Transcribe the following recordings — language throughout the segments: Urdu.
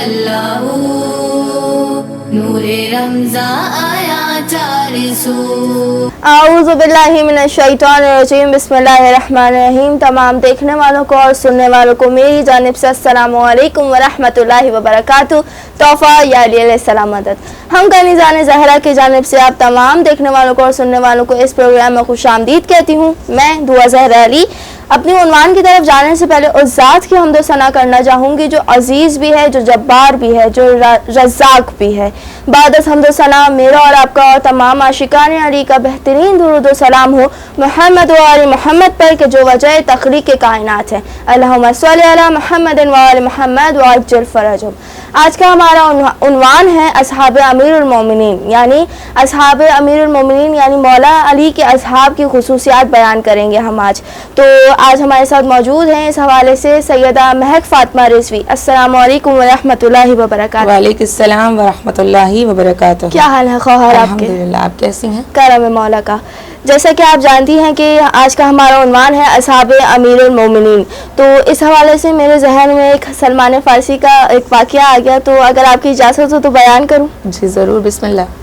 اللہ نور رمضان آیا چارسو۔ اعوذ باللہ من الشیطان الرجیم، بسم اللہ الرحمن الرحیم۔ تمام دیکھنے والوں کو اور سننے والوں کو میری جانب سے السلام علیکم ورحمۃ اللہ وبرکاتہ۔ تحفہ یا علیہ السلام مدد۔ ہم کنیزان زہرا کی جانب سے آپ تمام دیکھنے والوں کو اور سننے والوں کو اس پروگرام میں خوش آمدید کہتی ہوں۔ میں دعا زہرا علی اپنی عنوان کی طرف جانے سے پہلے اس ذات کی حمد و ثنا کرنا چاہوں گی جو عزیز بھی ہے، جو جبار بھی ہے، جو رزاق بھی ہے۔ بعد از حمد و ثنا میرا اور آپ کا اور تمام عاشقان علی کا بہترین درود و سلام ہو محمد و آل محمد پر کہ جو وجہ تخلیق کائنات ہے۔ اللہم صلی علی محمد و آل محمد وعجل فرجہم۔ آج کا ہمارا عنوان ہے اصحاب امیر المومنین، یعنی اصحاب امیر المومنین یعنی مولا علی کے اصحاب کی خصوصیات بیان کریں گے ہم آج۔ تو آج ہمارے ساتھ موجود ہیں اس حوالے سے سیدہ مہک فاطمہ رضوی۔ السلام علیکم ورحمۃ اللہ وبرکاتہ۔ وعلیکم السلام ورحمۃ اللہ وبرکاتہ۔ کیا حال ہے خواہر آپ کے؟ الحمدللہ، آپ کیسی ہیں؟ کرم مولا کا۔ جیسا کہ آپ جانتی ہیں کہ آج کا ہمارا عنوان ہے اصحاب امیر المومنین، تو اس حوالے سے میرے ذہن میں ایک سلمان فارسی کا ایک واقعہ آ گیا، تو اگر آپ کی اجازت ہو تو بیان کروں؟ جی ضرور، بسم اللہ۔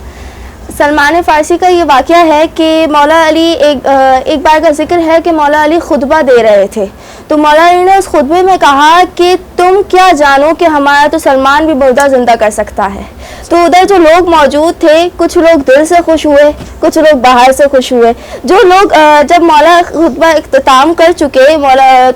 سلمان فارسی کا یہ واقعہ ہے کہ مولا علی ایک بار کا ذکر ہے کہ مولا علی خطبہ دے رہے تھے، تو مولا علی نے اس خطبے میں کہا کہ تم کیا جانو کہ ہمارا تو سلمان بھی مردہ زندہ کر سکتا ہے۔ تو ادھر جو لوگ موجود تھے، کچھ لوگ دل سے خوش ہوئے، کچھ لوگ باہر سے خوش ہوئے۔ جو لوگ جب مولا خطبہ اختتام کر چکے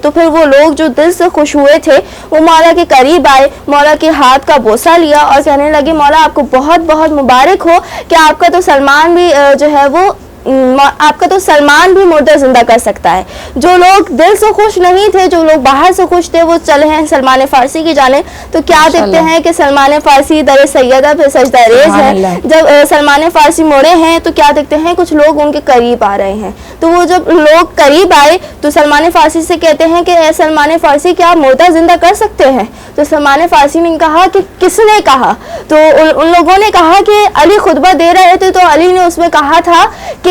تو پھر وہ لوگ جو دل سے خوش ہوئے تھے وہ مولا کے قریب آئے، مولا کے ہاتھ کا بوسہ لیا اور کہنے لگے مولا آپ کو بہت بہت مبارک ہو کہ آپ کا تو سلمان بھی جو ہے وہ آپ کا تو سلمان بھی مردہ زندہ کر سکتا ہے۔ جو لوگ دل سے خوش نہیں تھے، جو لوگ باہر سے خوش تھے، وہ چلے ہیں سلمان فارسی کی جانب، تو کیا دیکھتے ہیں کہ سلمان فارسی در سیدہ پہ سجدہ ریز ہے۔ جب سلمان فارسی مڑے ہیں تو کیا دیکھتے ہیں کچھ لوگ ان کے قریب آ رہے ہیں، تو وہ جب لوگ قریب آئے تو سلمان فارسی سے کہتے ہیں کہ اے سلمان فارسی کیا آپ مردہ زندہ کر سکتے ہیں؟ تو سلمان فارسی نے کہا کہ کس نے کہا؟ تو ان لوگوں نے کہا کہ علی خطبہ دے رہے تھے تو علی نے اس میں کہا تھا کہ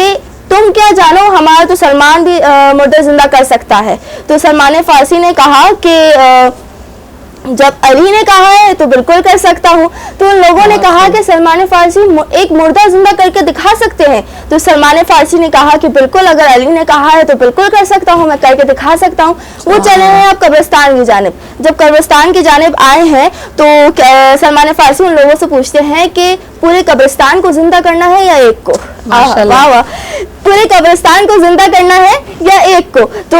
تم کیا جانو ہمارا تو سلمان بھی مردہ زندہ کر سکتا ہے۔ تو سلمان فارسی نے کہا کہ جب علی نے کہا ہے تو بالکل کر سکتا ہوں۔ تو ان لوگوں نے کہا کہ سلمان فارسی ایک مردہ زندہ کر کے دکھا سکتے ہیں؟ تو سلمان فارسی نے کہا کہ بالکل، اگر علی نے کہا ہے تو بالکل کر سکتا ہوں، میں کر کے دکھا سکتا ہوں۔ وہ چلے ہیں اب قبرستان کی جانب۔ جب قبرستان کی جانب آئے ہیں تو سلمان فارسی ان لوگوں سے پوچھتے ہیں کہ پورے قبرستان کو زندہ کرنا ہے یا ایک کو؟ واہ واہ، پورے قبرستان کو زندہ کرنا ہے یا ایک کو؟ تو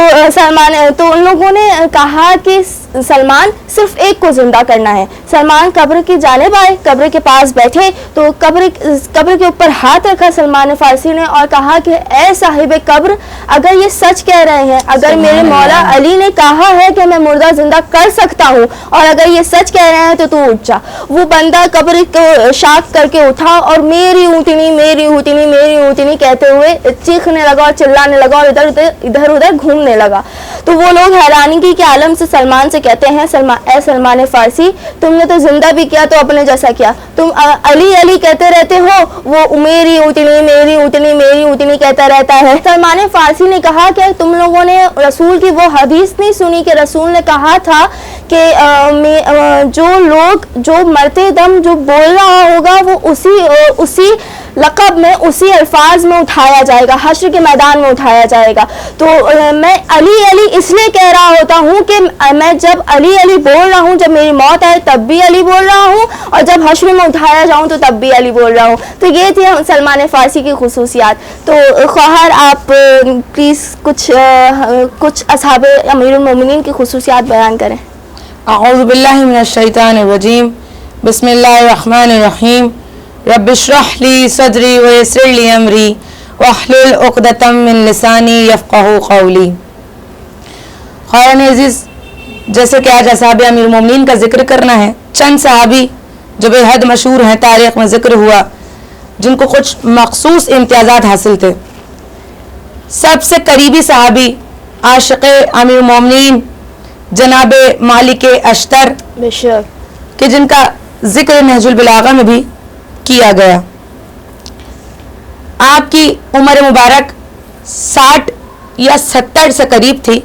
ان لوگوں نے کہا کہ سلمان صرف ایک کو زندہ کرنا ہے۔ سلمان قبر کی جانب آئے، قبر کے پاس بیٹھے تو قبر کے اوپر ہاتھ رکھا سلمان فارسی نے اور کہا کہ اے صاحب قبر، اگر یہ سچ کہہ رہے ہیں، اگر میرے مولا علی نے کہا ہے کہ میں مردہ زندہ کر سکتا ہوں اور اگر یہ سچ کہہ رہے ہیں تو اٹھ جا۔ وہ بندہ قبر کو شاک کر کے اٹھا اور میری اونٹنی میری اونٹنی میری اونٹنی کہتے ہوئے چیخنے لگا اور چلانے لگا اور ادھر ادھر گھومنے لگا۔ تو وہ لوگ حیرانگی کے عالم سے سلمان سے کہتے ہیں اے سلمان فارسی، تم نے تو زندہ بھی کیا تو اپنے جیسا کیا، تم علی علی کہتے رہتے ہو، وہ میری اونٹنی میری اونٹنی میری اونٹنی کہتا رہتا ہے۔ سلمان فارسی نے کہا کہ تم لوگوں نے رسول کی وہ حدیث نہیں سنی کہ رسول نے کہا تھا کہ جو مرتے دم جو بول رہا ہوگا وہ اسی لقب میں، اسی الفاظ میں اٹھایا جائے گا، حشر کے میدان میں اٹھایا جائے گا۔ تو میں علی علی اس لیے کہہ رہا ہوتا ہوں کہ میں جب علی علی بول رہا ہوں، جب میری موت آئے تب بھی علی بول رہا ہوں اور جب حشر میں اٹھایا جاؤں تو تب بھی علی بول رہا ہوں۔ تو یہ تھی سلمان فارسی کی خصوصیات۔ تو خواہر آپ پلیز کچھ اصحاب امیر المومنین کی خصوصیات بیان کریں۔ اعوذ باللہ من الشیطان الرجیم، بسم اللہ الرحمن الرحیم۔ رب اشرح لی صدری ویسر لی امری واحلل عقدۃ من لسانی یفقہوا قولی۔ خواہران عزیز، جیسے کہ آج اصحاب امیر المومنین کا ذکر کرنا ہے، چند صحابی جو بے حد مشہور ہیں، تاریخ میں ذکر ہوا، جن کو کچھ مخصوص امتیازات حاصل تھے۔ سب سے قریبی صحابی عاشق امیر المومنین جناب مالک اشتر، کہ جن کا ذکر نہج البلاغہ میں بھی کیا گیا۔ آپ کی عمر مبارک 60 یا 70 سے قریب تھی۔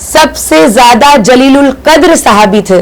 سب سے زیادہ جلیل القدر صحابی تھے،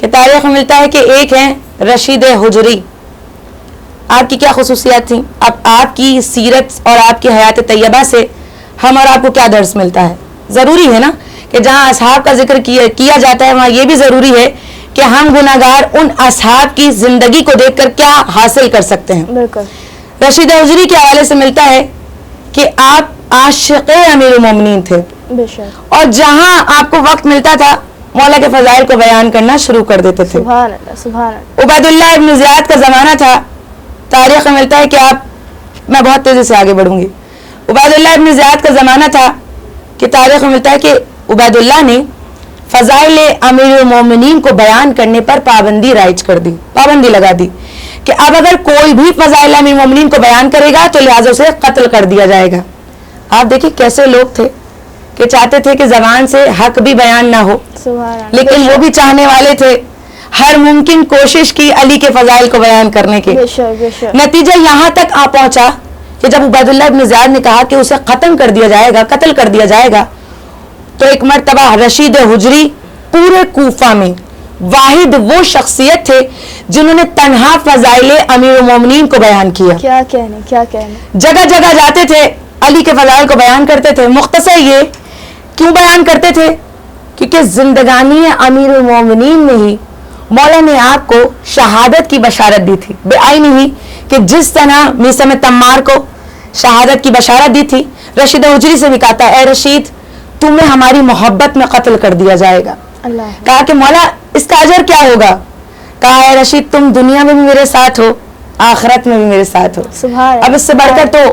کہ تاریخ میں ملتا ہے کہ ایک ہیں رشید حجری. آپ کی کیا خصوصیات تھیں؟ اب آپ کی سیرت اور آپ کی حیات طیبہ سے ہم اور آپ کو کیا درس ملتا ہے؟ ضروری ہے نا کہ جہاں اصحاب کا ذکر کیا جاتا ہے وہاں یہ بھی ضروری ہے کہ ہم گناہگار ان اصحاب کی زندگی کو دیکھ کر کیا حاصل کر سکتے ہیں. بالکل. رشید حجری کے حوالے سے ملتا ہے کہ آپ عاشق امیر المومنین تھے بے شک. اور جہاں آپ کو وقت ملتا تھا مولا کے فضائل کو بیان کرنا شروع کر دیتے تھے. سبحان اللہ سبحان اللہ. عبید اللہ ابن زیاد کا زمانہ تھا. تاریخ میں ملتا ہے کہ میں بہت تیزی سے آگے بڑھوں گی. عبید اللہ ابن زیاد کا زمانہ تھا کہ تاریخ میں ملتا ہے کہ عبید اللہ نے فضائل امیر المومنین کو بیان کرنے پر پابندی رائج کر دی، پابندی لگا دی کہ اب اگر کوئی بھی فضائل امیر المومنین کو بیان کرے گا تو لہٰذا اسے قتل کر دیا جائے گا. آپ دیکھیں کیسے لوگ تھے کہ چاہتے تھے کہ زبان سے حق بھی بیان نہ ہو، سبحان اللہ. لیکن وہ بھی چاہنے والے تھے، ہر ممکن کوشش کی علی کے فضائل کو بیان کرنے کی. بے شک بے شک. نتیجہ یہاں تک آ پہنچا کہ جب عبید اللہ ابن زیاد نے کہا کہ اسے ختم کر دیا جائے گا، قتل کر دیا جائے گا، تو ایک مرتبہ رشید حجری پورے کوفہ میں واحد وہ شخصیت تھے جنہوں نے تنہا فضائل امیر المومنین کو بیان کیا. کیا کہنے کیا کہنے. جگہ جگہ جاتے تھے، علی کے فضائل کو بیان کرتے تھے. مختصر یہ کیوں بیان کرتے تھے؟ کیونکہ زندگانی امیر المومنین میں ہی مولا نے آپ کو شہادت کی بشارت دی تھی بے آئینی ہی، کہ جس طرح میثم تمار کو شہادت کی بشارت دی تھی. رشید حجری سے بھی کہا تھا اے رشید تمہیں ہماری محبت میں قتل کر دیا جائے گا. اللہ. کہا کہ مولا اس کا اجر کیا ہوگا؟ کہا اے رشید تم دنیا میں بھی میرے ساتھ ہو، آخرت میں بھی میرے ساتھ ہو. سبحان اللہ. اب اس سے بڑھ کر تو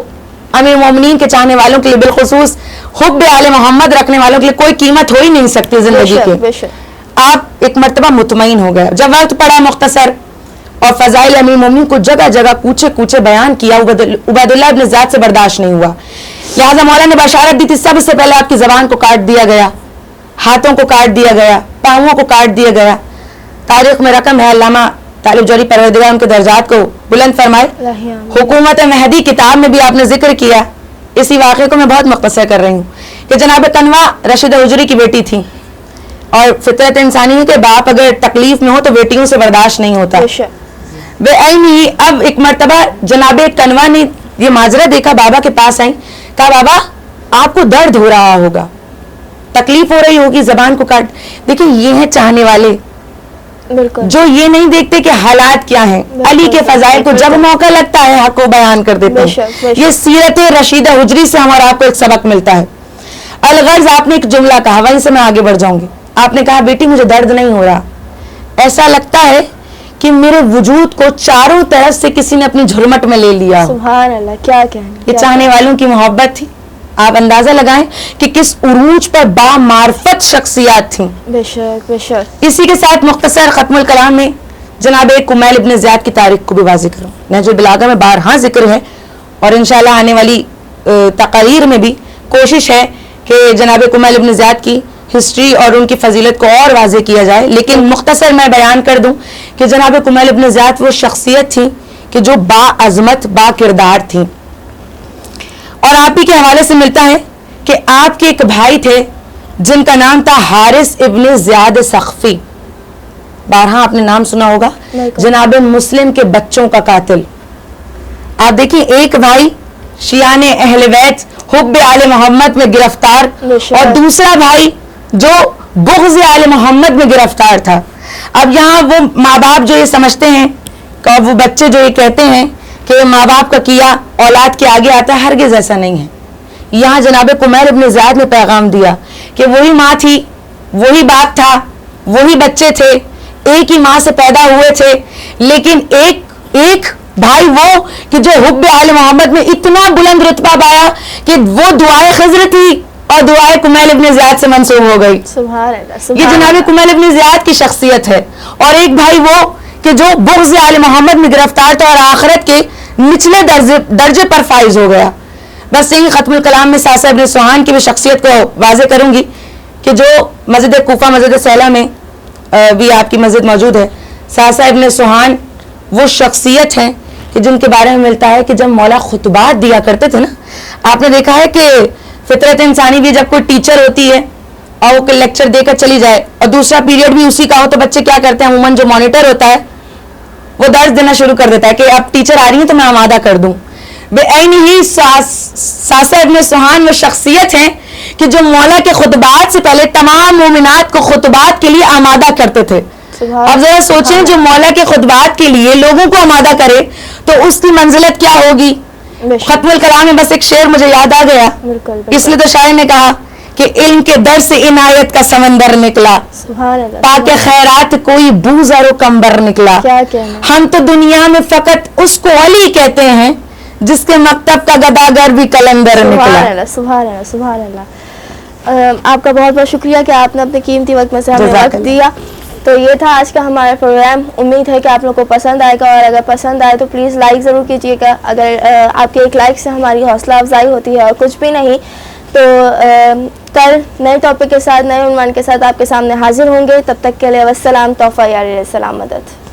امیر مومنین کے چاہنے والوں کے لیے بالخصوص حب آل محمد رکھنے والوں کے لیے کوئی قیمت ہو ہی نہیں سکتی زندگی کی. بے شک. آپ ایک مرتبہ مطمئن ہو گئے. جب وقت پڑا مختصر اور فضائل امیر مومنین کو جگہ جگہ کوچے کوچے بیان کیا، عبید اللہ ابن زیاد سے برداشت نہیں ہوا. لہٰذا مولا نے بشارت دی تھی سب سے پہلے آپ کی زبان کو کاٹ دیا گیا، ہاتھوں کو کاٹ دیا گیا، پاؤں کو کاٹ دیا گیا. تاریخ میں رقم ہے، علامہ طالب جوہری پروردگار ان کے درجات کو بلند فرمائے. حکومت مہدی کتاب میں بھی آپ نے ذکر کیا. اسی واقعے کو میں بہت مختصر کر رہی ہوں کہ جناب کنوا رشید حجری کی بیٹی تھی اور فطرت انسانی ہے کہ باپ اگر تکلیف میں ہو تو بیٹیوں سے برداشت نہیں ہوتا. بے عینی اب ایک مرتبہ جناب کنوا نے یہ ماجرا دیکھا، بابا کے پاس آئیں، کہا بابا آپ کو درد ہو رہا ہوگا، تکلیف ہو رہی ہوگی، زبان کو کاٹ. دیکھیں یہ ہیں چاہنے والے جو یہ نہیں دیکھتے کہ حالات کیا ہیں. علی کے فضائل کو جب موقع لگتا ہے حق کو بیان کر دیتے ہیں. یہ سیرت رشید حجری سے ہمارا آپ کو ایک سبق ملتا ہے. الغرض آپ نے ایک جملہ کہا، وہیں سے میں آگے بڑھ جاؤں گی. آپ نے کہا بیٹی مجھے درد نہیں ہو رہا، ایسا لگتا ہے کہ میرے وجود کو چاروں طرف سے کسی نے اپنی جھرمٹ میں لے لیا. سبحان اللہ. کیا کہنے. یہ چاہنے والوں کی محبت تھی. آپ اندازہ لگائیں کہ کس عروج پر با معرفت شخصیات تھیں. بے شک بے شک. اسی کے ساتھ مختصر ختم الکلام میں جناب کمیل ابن زیاد کی تاریخ کو بھی واضح کروں. نہج البلاغہ میں بارہا ذکر ہے اور انشاءاللہ آنے والی تقاریر میں بھی کوشش ہے کہ جناب کمیل ابن زیاد کی ہسٹری اور ان کی فضیلت کو اور واضح کیا جائے. لیکن مختصر میں بیان کر دوں کہ جناب کمیل ابن زیاد وہ شخصیت تھی کہ جو با عظمت با کردار تھی. اور آپ ہی کے حوالے سے ملتا ہے کہ آپ کے ایک بھائی تھے جن کا نام تھا حارث ابن زیاد سخفی. بارہا آپ نے نام سنا ہوگا، جناب مسلم کے بچوں کا قاتل. آپ دیکھیں ایک بھائی شیعان اہل بیت حب آل محمد میں گرفتار اور دوسرا بھائی جو بغض آل محمد میں گرفتار تھا. اب یہاں وہ ماں باپ جو یہ سمجھتے ہیں کہ وہ بچے جو یہ کہتے ہیں کہ ماں باپ کا کیا اولاد کے آگے آتا ہے، ہرگز ایسا نہیں ہے. یہاں جناب کمیل ابن زیاد نے پیغام دیا کہ وہی ماں تھی، وہی باپ تھا، وہی بچے تھے، ایک ہی ماں سے پیدا ہوئے تھے، لیکن ایک بھائی وہ کہ جو حب آل محمد میں اتنا بلند رتبہ پایا کہ وہ دعائے خضر تھی اور دعائے کمیل ابن زیاد سے منسوب ہو گئی. سبحان اللہ. یہ جناب کمیل ابن زیاد کی شخصیت ہے. اور ایک بھائی وہ کہ جو بغض آل محمد میں گرفتار تھا اور آخرت کے نچلے درجے پر فائز ہو گیا. بس یہی ختم الکلام میں ساسا ابن سوہان کی بھی شخصیت کو واضح کروں گی کہ جو مسجد کوفہ مسجد سیلہ میں بھی آپ کی مسجد موجود ہے. ساسا ابن سوہان وہ شخصیت ہیں کہ جن کے بارے میں ملتا ہے کہ جب مولا خطبات دیا کرتے تھے نا، آپ نے دیکھا ہے کہ فطرت انسانی بھی جب کوئی ٹیچر ہوتی ہے اور وہ لیکچر دے کر چلی جائے اور دوسرا پیریڈ بھی اسی کا ہو تو بچے کیا کرتے ہیں عموماً جو مانیٹر ہوتا ہے وہ درس دینا شروع کر دیتا ہے کہ اب ٹیچر آ رہی ہیں تو میں آمادہ کر دوں. بے عین ہی ساسا ابن سہان وہ شخصیت ہیں کہ جو مولا کے خطبات سے پہلے تمام مومنات کو خطبات کے لیے آمادہ کرتے تھے. اب ذرا سوچیں جو مولا کے خطبات کے لیے لوگوں کو آمادہ کرے تو اس کی منزلت کیا ہوگی. ختم الکلام میں بس ایک شعر مجھے یاد آ گیا, اس لیے تو شاعر نے کہا کہ علم کے در سے عنایت کا سمندر نکلا, پاک خیرات کوئی بوزر و کمبر نکلا. ہم تو دنیا میں فقط اس کو علی کہتے ہیں جس کے مکتب کا گداگر بھی کلندر نکلا. سبحان اللہ سبحان اللہ. آپ کا بہت بہت شکریہ کہ آپ نے اپنے قیمتی وقت میں سے ہمیں وقت دیا. تو یہ تھا آج کا ہمارا پروگرام. امید ہے کہ آپ لوگوں کو پسند آئے گا, اور اگر پسند آئے تو پلیز لائک ضرور کیجیے گا. اگر آپ کے ایک لائک سے ہماری حوصلہ افزائی ہوتی ہے اور کچھ بھی نہیں, تو کل نئے ٹاپک کے ساتھ نئے عنوان کے ساتھ آپ کے سامنے حاضر ہوں گے. تب تک کے لیے والسلام. توفیق علیہ السلام. مدد.